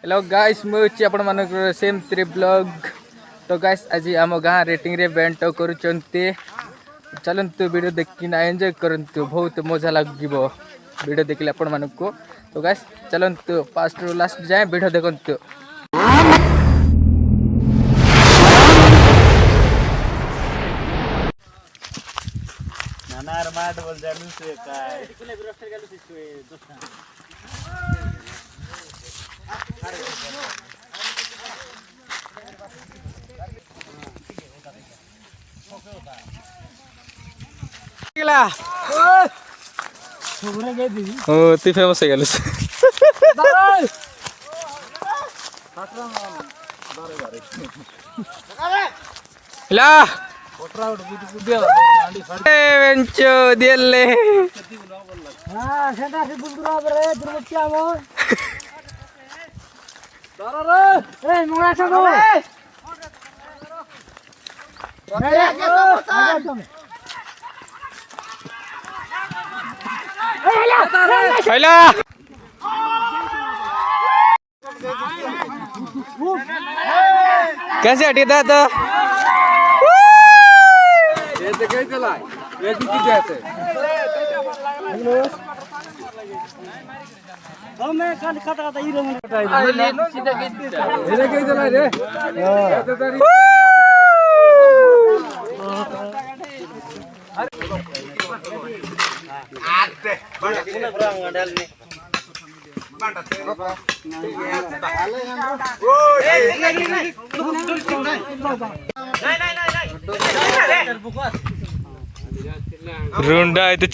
Hello guys मुझे आपण मान सेम 3 ब्लॉग। तो गाइस आज आम गाँ रेटिंग रे बेंट करुँचे चलतु वीडियो देखना एंजॉय करंतु बहुत मजा लगे वीडियो देखले आपण मानक। तो गाइस चलतु फास्ट रु लास्ट जाए वीडियो देखंतु। नानार माट बोल जानू से काय हो ती फेमस है दिले कैसे हटी था तो ये कैसे चला ये किसी जैसे मैं काल खाता खाता हीरो में ये कैसे चला रे ये तो आते बड़ा डालने रुंडा है तो